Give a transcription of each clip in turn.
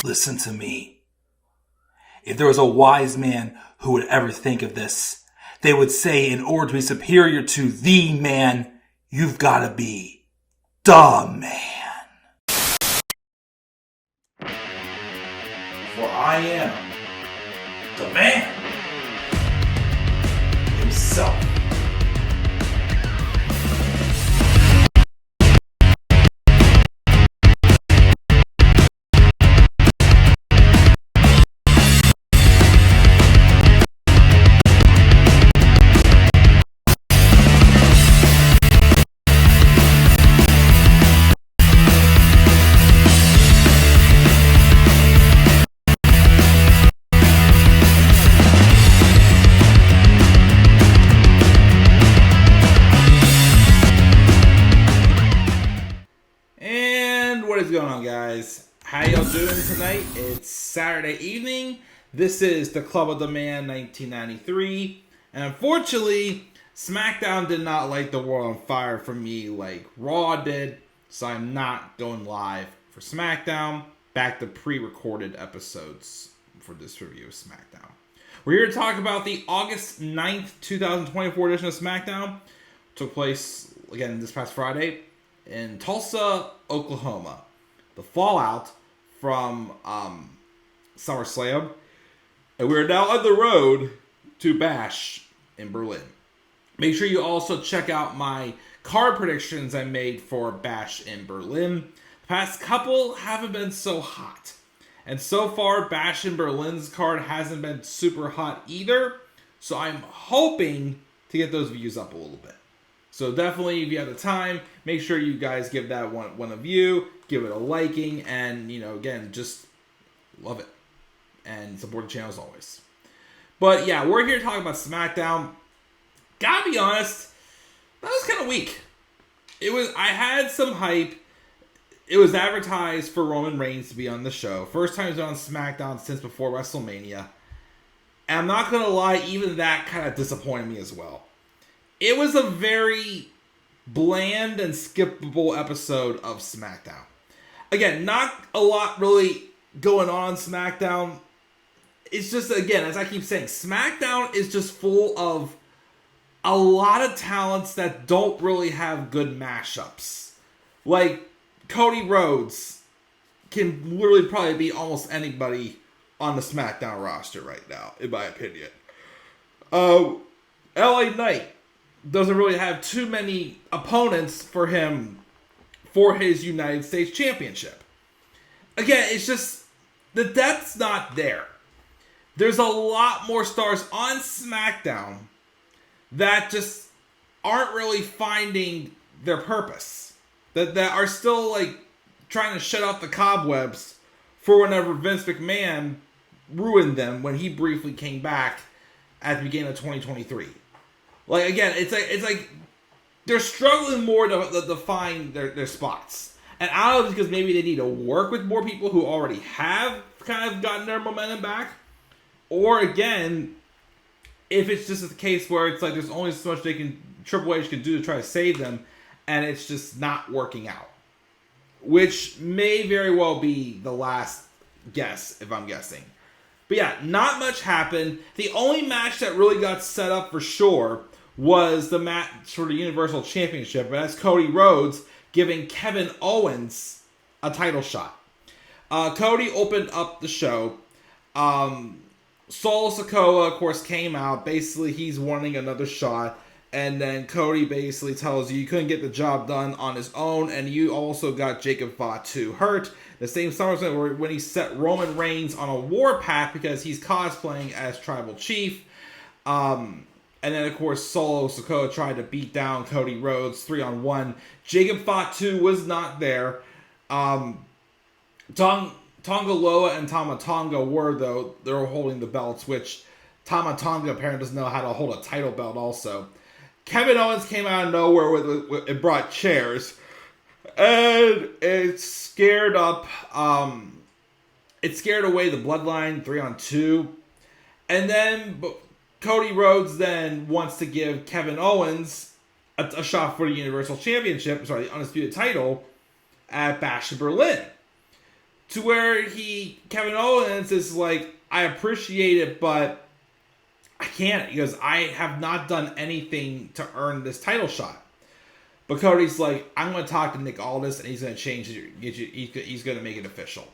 Listen to me. If there was a wise man who would ever think of this, they would say in order to be superior to the man, you've got to be the man. For I am the man himself. How y'all doing tonight? It's Saturday evening. This is the Club of the Man 1993. And unfortunately, SmackDown did not light the world on fire for me like Raw did. So I'm not going live for SmackDown. Back to pre-recorded episodes for this review of SmackDown. We're here to talk about the August 9th, 2024 edition of SmackDown. It took place, again, this past Friday in Tulsa, Oklahoma. The fallout from Summerslam, and we're now on the road to Bash in Berlin. Make sure you also check out my card predictions I made for Bash in Berlin. The past couple haven't been so hot, and so far Bash in Berlin's card hasn't been super hot either, so I'm hoping to get those views up a little bit. So definitely, if you have the time, make sure you guys give that one a view, give it a liking, and, again, just love it. And support the channel as always. But yeah, we're here to talk about SmackDown. Gotta be honest, that was kind of weak. I had some hype. It was advertised for Roman Reigns to be on the show. First time he's been on SmackDown since before WrestleMania. And I'm not gonna lie, even that kind of disappointed me as well. It was a very bland and skippable episode of SmackDown. Again, not a lot really going on SmackDown. It's just, again, as I keep saying, SmackDown is just full of a lot of talents that don't really have good mashups. Like, Cody Rhodes can literally probably be almost anybody on the SmackDown roster right now, in my opinion. LA Knight doesn't really have too many opponents for him for his United States Championship. Again, it's just, the depth's not there. There's a lot more stars on SmackDown that just aren't really finding their purpose. That are still, trying to shut out the cobwebs for whenever Vince McMahon ruined them when he briefly came back at the beginning of 2023. Again, it's like they're struggling more to find their spots. And I don't know if it's because maybe they need to work with more people who already have kind of gotten their momentum back. Or again, if it's just the case where it's like there's only so much Triple H can do to try to save them, and it's just not working out. Which may very well be the last guess, if I'm guessing. But yeah, not much happened. The only match that really got set up for sure was the match for the Universal Championship. And that's Cody Rhodes giving Kevin Owens a title shot. Cody opened up the show. Sikoa, of course, came out. Basically, he's wanting another shot. And then Cody basically tells you couldn't get the job done on his own. And you also got Jacob Fatu hurt. The same SummerSlam when he set Roman Reigns on a warpath because he's cosplaying as Tribal Chief. And then, of course, Sikoa tried to beat down Cody Rhodes 3-on-1. Jacob Fatu was not there. Tonga Loa and Tama Tonga were, though. They were holding the belts, which Tama Tonga apparently doesn't know how to hold a title belt also. Kevin Owens came out of nowhere and brought chairs. And it scared away the Bloodline 3-on-2. And then Cody Rhodes then wants to give Kevin Owens a shot for the Universal Championship, the Undisputed title, at Bash in Berlin. to where Kevin Owens is like, I appreciate it, but I can't because I have not done anything to earn this title shot. But Cody's like, I'm going to talk to Nick Aldis, and he's going to change it. He's going to make it official.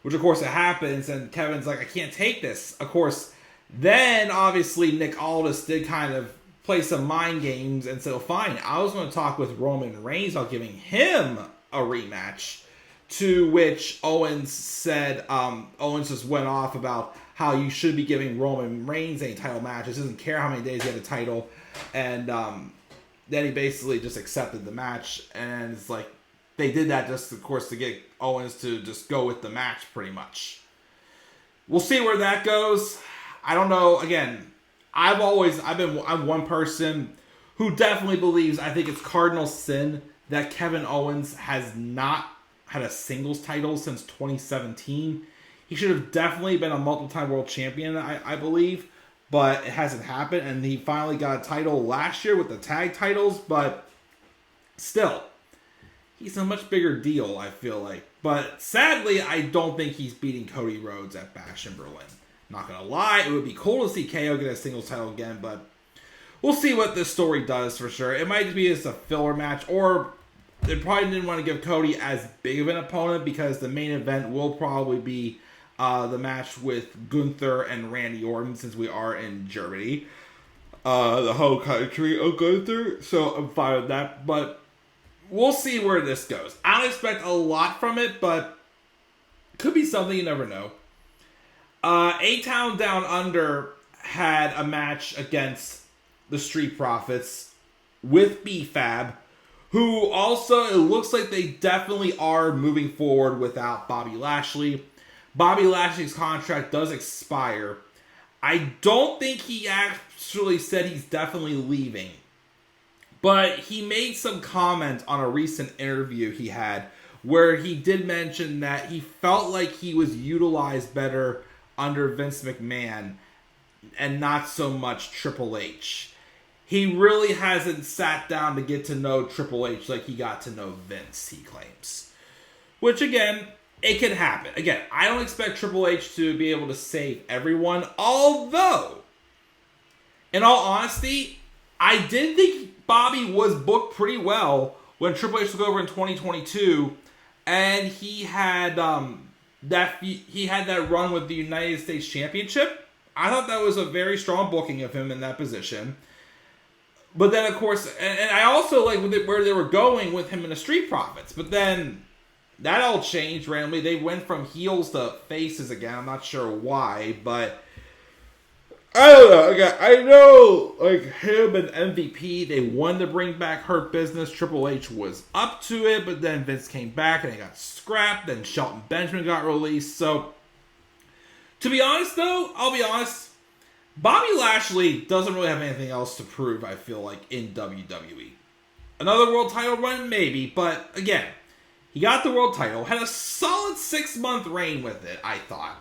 Which, of course, it happens, and Kevin's like, I can't take this. Of course, then, obviously, Nick Aldis did kind of play some mind games and said, fine, I was going to talk with Roman Reigns about giving him a rematch. To which Owens said, Owens just went off about how you should be giving Roman Reigns any title matches. Doesn't care how many days he had a title. And then he basically just accepted the match. And it's like, they did that just, of course, to get Owens to just go with the match pretty much. We'll see where that goes. I don't know. Again, I'm one person who definitely believes, I think it's cardinal sin that Kevin Owens has not had a singles title since 2017. He should have definitely been a multiple-time world champion, I believe, but it hasn't happened, and he finally got a title last year with the tag titles, but still, he's a much bigger deal, I feel like. But sadly, I don't think he's beating Cody Rhodes at Bash in Berlin. Not gonna lie, it would be cool to see KO get a singles title again, but we'll see what this story does for sure. It might be just a filler match, or they probably didn't want to give Cody as big of an opponent because the main event will probably be the match with Gunther and Randy Orton, since we are in Germany. The whole country of Gunther, so I'm fine with that, but we'll see where this goes. I don't expect a lot from it, but could be something, you never know. A-Town Down Under had a match against the Street Profits with B-Fab, who also, it looks like they definitely are moving forward without Bobby Lashley. Bobby Lashley's contract does expire. I don't think he actually said he's definitely leaving, but he made some comment on a recent interview he had where he did mention that he felt like he was utilized better under Vince McMahon and not so much Triple H. He really hasn't sat down to get to know Triple H like he got to know Vince, he claims. Which, again, it can happen. Again, I don't expect Triple H to be able to save everyone, although, in all honesty, I did think Bobby was booked pretty well when Triple H took over in 2022, and he had that run with the United States Championship. I thought that was a very strong booking of him in that position. But then, of course, and I also like where they were going with him in the Street Profits. But then that all changed randomly. They went from heels to faces again. I'm not sure why, but I don't know. Again, I know like him and MVP, they wanted to bring back Hurt Business. Triple H was up to it, but then Vince came back and it got scrapped. Then Shelton Benjamin got released. So, to be honest, though, I'll be honest. Bobby Lashley doesn't really have anything else to prove, I feel like, in WWE. Another world title run? Maybe. But, again, he got the world title. Had a solid 6-month reign with it, I thought.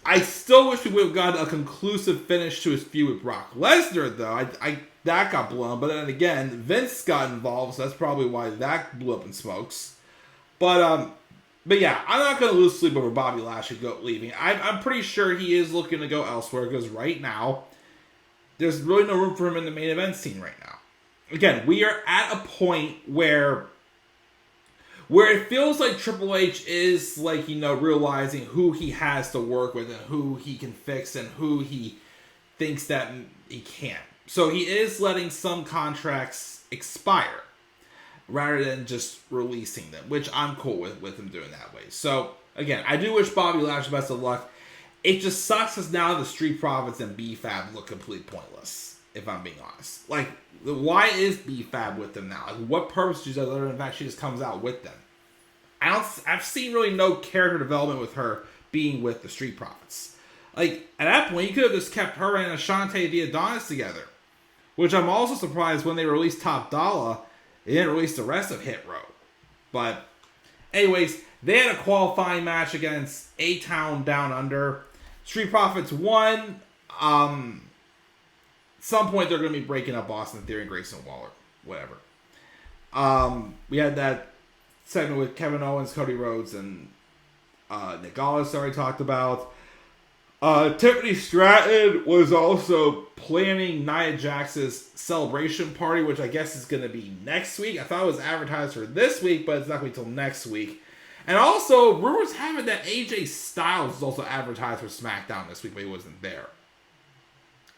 I still wish we would have gotten a conclusive finish to his feud with Brock Lesnar, though. That got blown. But then again, Vince got involved, so that's probably why that blew up in smokes. But yeah, I'm not going to lose sleep over Bobby Lashley leaving. I'm pretty sure he is looking to go elsewhere because right now, there's really no room for him in the main event scene right now. Again, we are at a point where it feels like Triple H is like, realizing who he has to work with and who he can fix and who he thinks that he can't. So he is letting some contracts expire, rather than just releasing them, which I'm cool with him doing that way. So, again, I do wish Bobby Lashley best of luck. It just sucks because now the Street Profits and B-Fab look completely pointless, if I'm being honest. Like, why is B-Fab with them now? Like, what purpose does other than the fact she just comes out with them? I've seen really no character development with her being with the Street Profits. Like, at that point, you could have just kept her and Ashante the Adonis together. Which I'm also surprised when they released Top Dollar, they didn't release the rest of Hit Row. But, anyways, they had a qualifying match against A-Town Down Under. Street Profits won. Some point they're going to be breaking up Austin Theory and Grayson Waller. Whatever. We had that segment with Kevin Owens, Cody Rhodes, and Nick Aldis already talked about. Tiffany Stratton was also planning Nia Jax's celebration party, which I guess is going to be next week. I thought it was advertised for this week, but it's not going to be until next week. And also, rumors have it that AJ Styles is also advertised for SmackDown this week, but he wasn't there.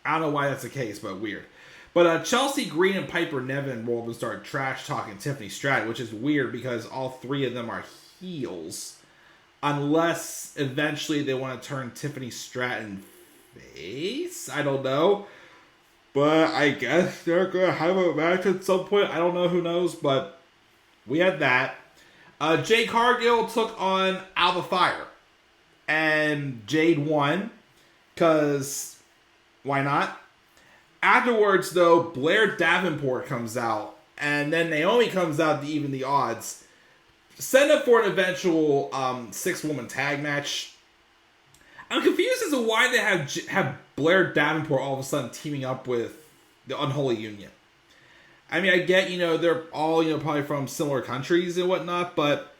I don't know why that's the case, but weird. But Chelsea Green and Piper Niven rolled and started trash-talking Tiffany Stratton, which is weird because all three of them are heels. Unless eventually they want to turn Tiffany Stratton face? I don't know. But I guess they're going to have a match at some point. I don't know, who knows. But we had that. Jade Cargill took on Alba Fyre. And Jade won. Because why not? Afterwards, though, Blair Davenport comes out. And then Naomi comes out to even the odds. Set up for an eventual 6-woman tag match. I'm confused as to why they have Blair Davenport all of a sudden teaming up with the Unholy Union. I mean, I get, they're all, probably from similar countries and whatnot, but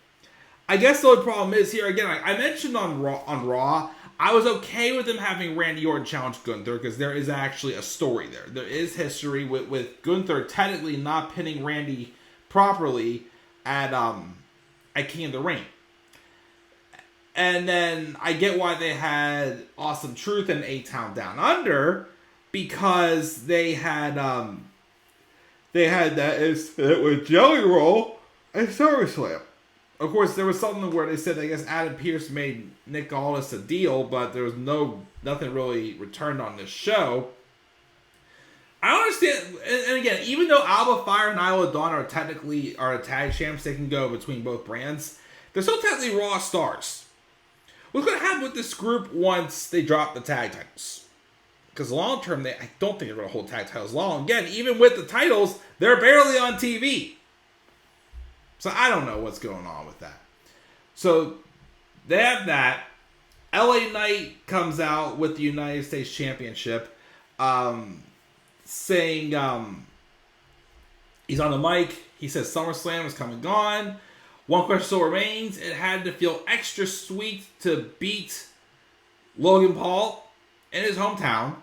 I guess the only problem is here, again, I mentioned on Raw, I was okay with them having Randy Orton challenge Gunther because there is actually a story there. There is history with Gunther technically not pinning Randy properly at King of the Ring. And then I get why they had Awesome Truth and A-Town Down Under, because they had that incident with Jelly Roll and Summerslam. Of course, there was something where they said, I guess Adam Pearce made Nick Aldis a deal, but there was nothing really returned on this show. I don't understand, and again, even though Alba Fyre and Isla Dawn are technically tag champs, they can go between both brands. They're still technically Raw stars. What's going to happen with this group once they drop the tag titles? Because long term, I don't think they're going to hold tag titles long. Again, even with the titles, they're barely on TV. So I don't know what's going on with that. So they have that. LA Knight comes out with the United States Championship. Saying he's on the mic. He says SummerSlam is come and gone. One question still remains. It had to feel extra sweet to beat Logan Paul in his hometown.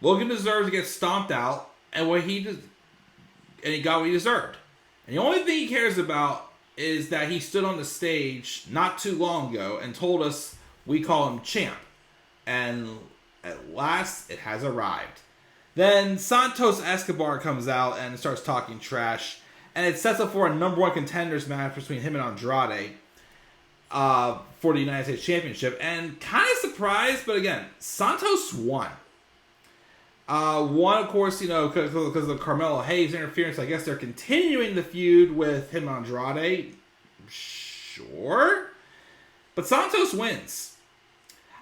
Logan deserves to get stomped out, and he got what he deserved. And the only thing he cares about is that he stood on the stage not too long ago and told us we call him champ. And at last, it has arrived. Then Santos Escobar comes out and starts talking trash. And it sets up for a number 1 contenders match between him and Andrade for the United States Championship. And kind of surprised, but again, Santos won. One, of course, because of Carmelo Hayes' interference. I guess they're continuing the feud with him and Andrade. Sure. But Santos wins.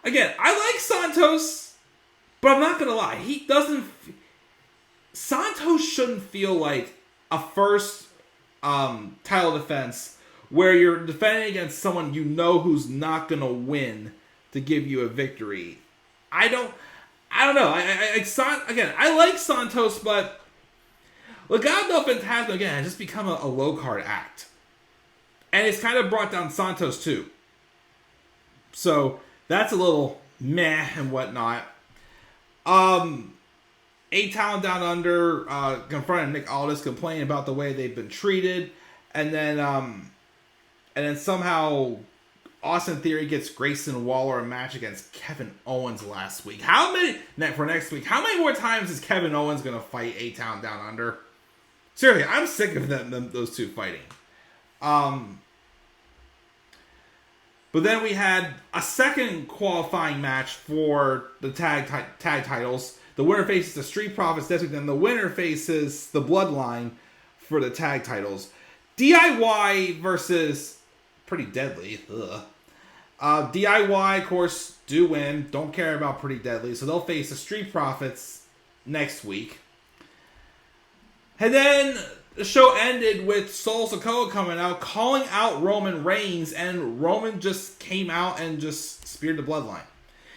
Again, I like Santos. But I'm not going to lie, Santos shouldn't feel like a first title defense where you're defending against someone who's not going to win to give you a victory. I don't know. I like Santos, but Legado del Fantasma, again, has just become a low-card act. And it's kind of brought down Santos, too. So, that's a little meh and whatnot. A-Town Down Under confronted Nick Aldis, complaining about the way they've been treated, and then somehow Austin Theory gets Grayson Waller a match against Kevin Owens last week. For next week? How many more times is Kevin Owens gonna fight A-Town Down Under? Seriously, I'm sick of those two fighting. But then we had a second qualifying match for the tag titles. The winner faces the Street Profits this week, and the winner faces the Bloodline for the tag titles. DIY versus Pretty Deadly. DIY, of course, do win. Don't care about Pretty Deadly, so they'll face the Street Profits next week. And then the show ended with Sikoa coming out, calling out Roman Reigns, and Roman just came out and just speared the Bloodline.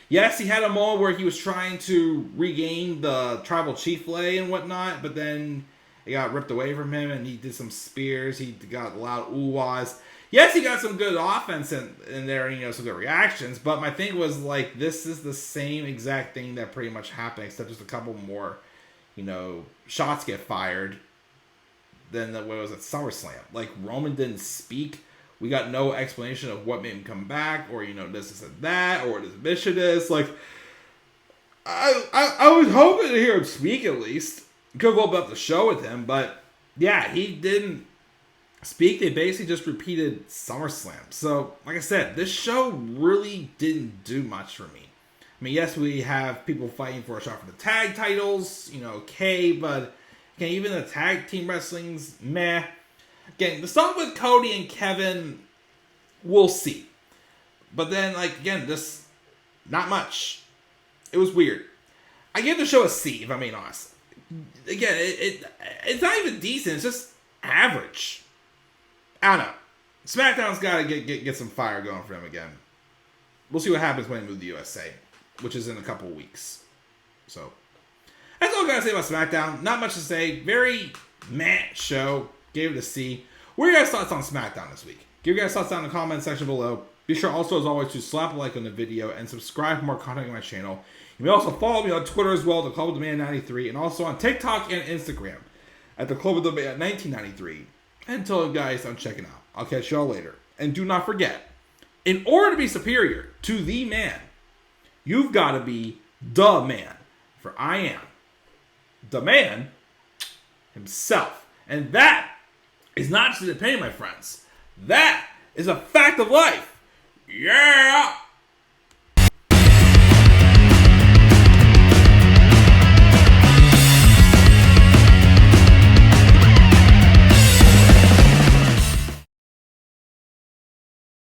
Yes, he had a moment where he was trying to regain the Tribal Chief lay and whatnot, but then it got ripped away from him, and he did some spears. He got loud ooh-ahs. Yes, he got some good offense in there, and, you know, some good reactions. But my thing was, like, this is the same exact thing that pretty much happened, except just a couple more, you know, shots get fired than what was at SummerSlam. Like, Roman didn't speak. We got no explanation of what made him come back, or, you know, this and that, or what his mission is. Like, I was hoping to hear him speak at least. Could go up the show with him, but yeah, he didn't speak. They basically just repeated SummerSlam. So, like I said, this show really didn't do much for me. I mean, yes, we have people fighting for a shot for the tag titles, you know, okay, but again, even the tag team wrestling's meh. Again, the stuff with Cody and Kevin, we'll see. But then, like, again, just not much. It was weird. I give the show a C, if I'm being honest. Again, it's not even decent. It's just average. I don't know. SmackDown's got to get some fire going for them again. We'll see what happens when they move to the USA, which is in a couple of weeks. So, that's all I got to say about SmackDown. Not much to say. Very meh show. Gave it a C. What are your guys' thoughts on SmackDown this week? Give your guys' thoughts down in the comment section below. Be sure also, as always, to slap a like on the video and subscribe for more content on my channel. You may also follow me on Twitter as well, The Club of the Man 93, and also on TikTok and Instagram at The Club of the Man 1993. Until guys, I'm checking out. I'll catch y'all later. And do not forget, in order to be superior to the man, you've got to be the man. For I am the man himself. And that is not just an opinion, my friends. That is a fact of life. Yeah!